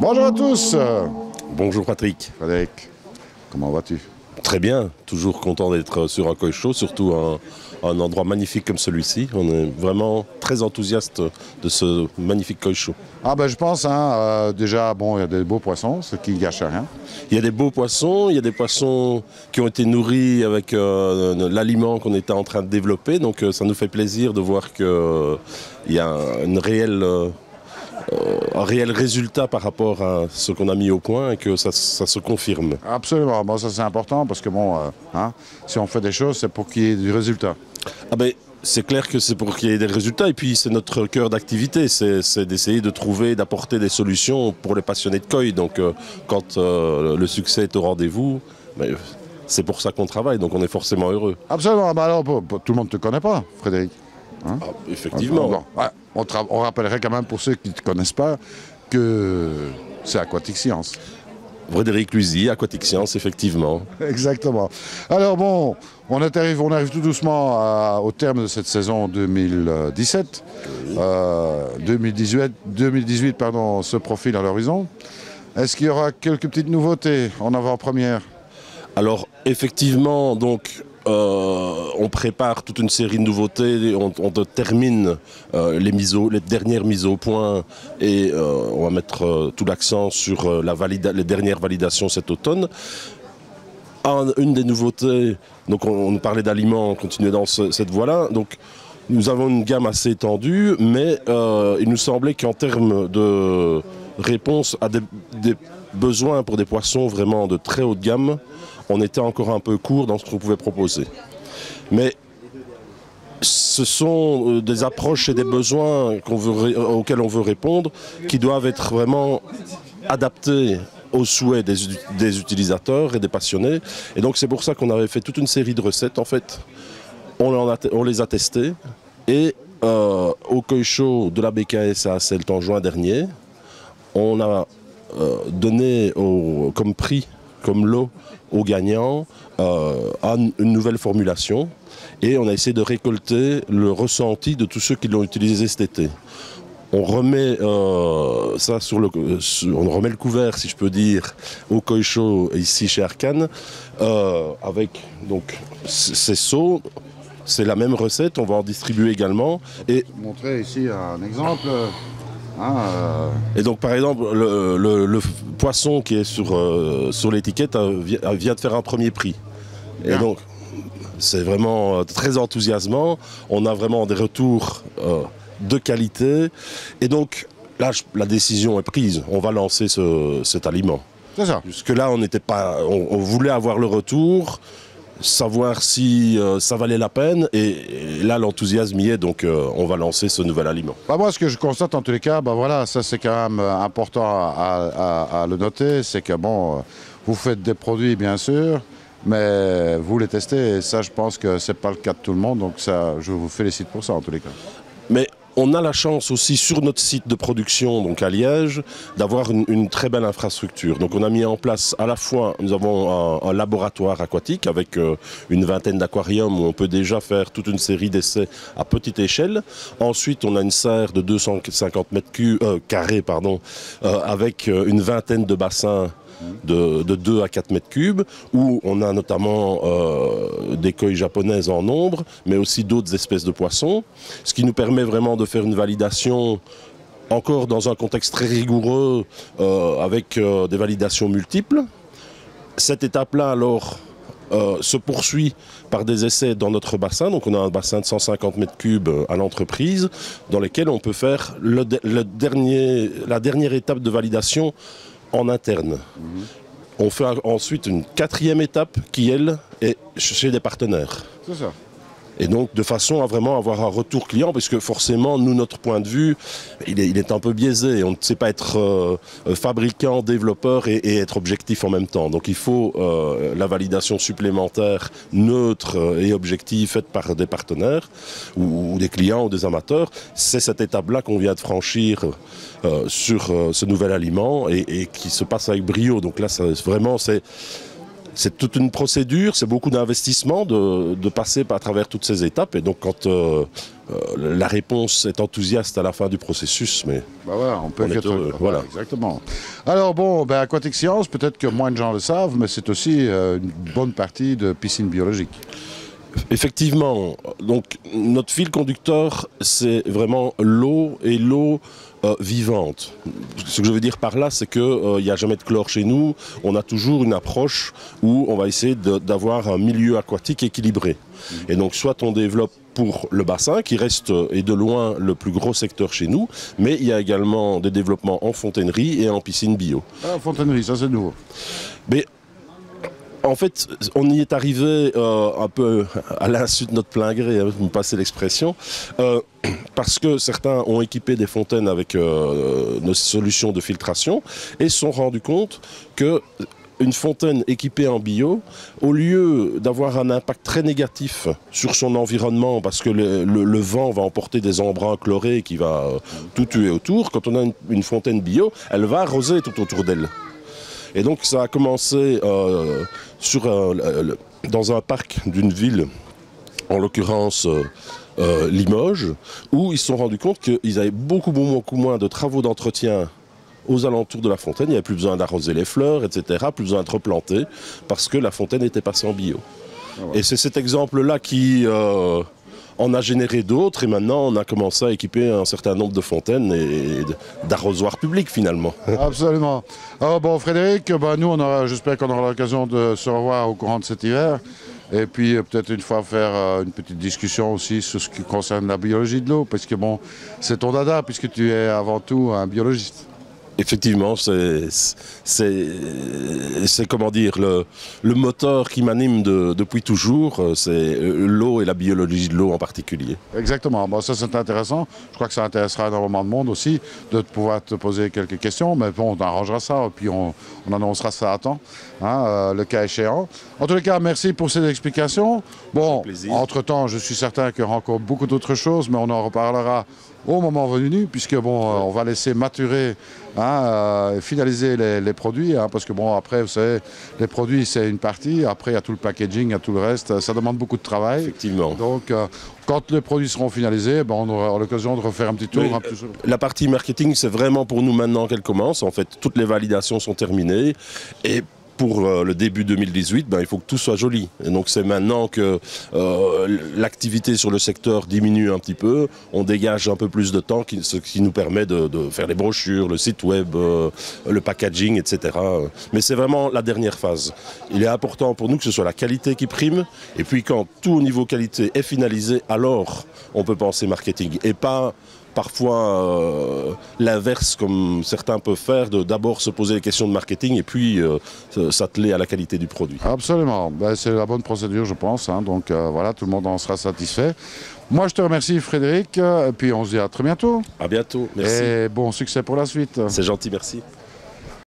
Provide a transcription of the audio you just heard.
Bonjour à tous. Bonjour Patrick. Frédéric, comment vas-tu? Très bien, toujours content d'être sur un Koi Show, surtout un endroit magnifique comme celui-ci. On est vraiment très enthousiaste de ce magnifique Koi Show. Ah ben je pense, déjà, bon, il y a des beaux poissons, ce qui ne gâche rien. Il y a des beaux poissons, il y a des poissons qui ont été nourris avec l'aliment qu'on était en train de développer. Donc ça nous fait plaisir de voir qu'il y a un réel résultat par rapport à ce qu'on a mis au point et que ça se confirme. Absolument, bon, ça c'est important parce que bon, si on fait des choses, c'est pour qu'il y ait du résultat. Ah ben, c'est clair que c'est pour qu'il y ait des résultats et puis c'est notre cœur d'activité, c'est d'essayer de trouver, d'apporter des solutions pour les passionnés de koi. Donc quand le succès est au rendez-vous, ben, c'est pour ça qu'on travaille, donc on est forcément heureux. Absolument, bah alors tout le monde ne te connaît pas, Frédéric. Ah, effectivement. Bon, ouais, on rappellerait quand même pour ceux qui ne te connaissent pas que c'est Aquatic Science. Frédéric Luzy, Aquatic Science, effectivement. Exactement. Alors bon, on arrive tout doucement au terme de cette saison 2017. 2018 pardon, se profile à l'horizon. Est-ce qu'il y aura quelques petites nouveautés en avant-première? Alors, effectivement, donc, on prépare toute une série de nouveautés, on termine les dernières mises au point et on va mettre tout l'accent sur les dernières validations cet automne. Une des nouveautés, donc on parlait d'aliments, on continue dans cette voie-là, donc nous avons une gamme assez étendue, mais il nous semblait qu'en termes de réponse à des besoins pour des poissons vraiment de très haute gamme, on était encore un peu court dans ce qu'on pouvait proposer. Mais ce sont des approches et des besoins auxquels on veut répondre qui doivent être vraiment adaptés aux souhaits des utilisateurs et des passionnés. Et donc c'est pour ça qu'on avait fait toute une série de recettes en fait. On les a testées et au Koi Show de la BKS à Asselt en juin dernier, on a donné comme prix, comme lot aux gagnants une nouvelle formulation et on a essayé de récolter le ressenti de tous ceux qui l'ont utilisé cet été. On remet on remet le couvert, si je peux dire, au Koi Show ici chez Arcane avec donc ces seaux. C'est la même recette, on va en distribuer également. Et montrer ici un exemple. Et donc par exemple le poisson qui est sur l'étiquette vient de faire un premier prix. Bien. Et donc c'est vraiment très enthousiasmant, on a vraiment des retours de qualité et donc là la décision est prise, on va lancer cet aliment. C'est ça. Jusque là on voulait avoir le retour, savoir si ça valait la peine et là l'enthousiasme y est, donc on va lancer ce nouvel aliment. Bah moi ce que je constate en tous les cas, voilà, ça c'est quand même important à le noter, c'est que bon, vous faites des produits bien sûr, mais vous les testez et ça je pense que c'est pas le cas de tout le monde, donc ça je vous félicite pour ça en tous les cas. Mais on a la chance aussi sur notre site de production, donc à Liège, d'avoir une très belle infrastructure. Donc on a mis en place à la fois, nous avons un laboratoire aquatique avec une vingtaine d'aquariums où on peut déjà faire toute une série d'essais à petite échelle. Ensuite on a une serre de 250 mètres carrés avec une vingtaine de bassins de 2 à 4 mètres cubes, où on a notamment des koi japonaises en nombre, mais aussi d'autres espèces de poissons, ce qui nous permet vraiment de faire une validation encore dans un contexte très rigoureux, avec des validations multiples. Cette étape-là, alors, se poursuit par des essais dans notre bassin. Donc on a un bassin de 150 mètres cubes à l'entreprise, dans lequel on peut faire la dernière étape de validation en interne. On fait ensuite une 4e étape qui, elle, est chez des partenaires. C'est ça. Et donc de façon à vraiment avoir un retour client, parce que forcément, nous, notre point de vue, il est un peu biaisé. On ne sait pas être fabricant, développeur et être objectif en même temps. Donc il faut la validation supplémentaire, neutre et objective faite par des partenaires ou des clients ou des amateurs. C'est cette étape-là qu'on vient de franchir sur ce nouvel aliment et qui se passe avec brio. Donc là, vraiment, c'est toute une procédure, c'est beaucoup d'investissement de passer à travers toutes ces étapes. Et donc quand la réponse est enthousiaste à la fin du processus, mais bah voilà, on peut est heureux, voilà. Exactement. Alors bon, ben, Aquatic Science, peut-être que moins de gens le savent, mais c'est aussi une bonne partie de piscine biologique. Effectivement, donc notre fil conducteur, c'est vraiment l'eau et l'eau vivante. Ce que je veux dire par là, c'est qu'il n'y a jamais de chlore chez nous. On a toujours une approche où on va essayer d'avoir un milieu aquatique équilibré. Et donc soit on développe pour le bassin, qui reste et de loin le plus gros secteur chez nous, mais il y a également des développements en fontainerie et en piscine bio. Ah, fontainerie, ça c'est nouveau. Mais en fait, on y est arrivé un peu à l'insu de notre plein gré, vous me passez l'expression, parce que certains ont équipé des fontaines avec nos solutions de filtration et se sont rendus compte que une fontaine équipée en bio, au lieu d'avoir un impact très négatif sur son environnement, parce que le vent va emporter des embruns chlorés qui va tout tuer autour, quand on a une fontaine bio, elle va arroser tout autour d'elle. Et donc ça a commencé dans un parc d'une ville, en l'occurrence Limoges, où ils se sont rendus compte qu'ils avaient beaucoup moins de travaux d'entretien aux alentours de la fontaine. Il n'y avait plus besoin d'arroser les fleurs, etc., plus besoin de replanter, parce que la fontaine était passée en bio. Ah ouais. Et c'est cet exemple-là qui en a généré d'autres, et maintenant on a commencé à équiper un certain nombre de fontaines et d'arrosoirs publics finalement. Absolument. Alors bon, Frédéric, nous j'espère qu'on aura l'occasion de se revoir au courant de cet hiver. Et puis peut-être une fois faire une petite discussion aussi sur ce qui concerne la biologie de l'eau, parce que bon, c'est ton dada, puisque tu es avant tout un biologiste. Effectivement, c'est comment dire, le moteur qui m'anime depuis toujours, c'est l'eau et la biologie de l'eau en particulier. Exactement, bon, ça c'est intéressant. Je crois que ça intéressera énormément de monde aussi, de pouvoir te poser quelques questions, mais bon, on arrangera ça, et puis on annoncera ça à temps, hein, le cas échéant. En tous les cas, merci pour ces explications. Bon, entre-temps, je suis certain qu'il y aura encore beaucoup d'autres choses, mais on en reparlera au moment venu, puisque bon, on va laisser maturer, finaliser les produits, parce que bon, après, vous savez, les produits c'est une partie, après il y a tout le packaging, il y a tout le reste, ça demande beaucoup de travail. Effectivement. Donc, quand les produits seront finalisés, on aura l'occasion de refaire un petit tour. La partie marketing, c'est vraiment pour nous maintenant qu'elle commence. En fait, toutes les validations sont terminées. Et pour le début 2018, il faut que tout soit joli. Et donc c'est maintenant que l'activité sur le secteur diminue un petit peu, on dégage un peu plus de temps, ce qui nous permet de faire les brochures, le site web, le packaging, etc. Mais c'est vraiment la dernière phase. Il est important pour nous que ce soit la qualité qui prime, et puis quand tout au niveau qualité est finalisé, alors on peut penser marketing, et pas parfois l'inverse, comme certains peuvent faire, de d'abord se poser les questions de marketing et puis s'atteler à la qualité du produit. Absolument, c'est la bonne procédure je pense, donc voilà, tout le monde en sera satisfait. Moi je te remercie Frédéric, et puis on se dit à très bientôt. À bientôt, merci. Et bon succès pour la suite. C'est gentil, merci.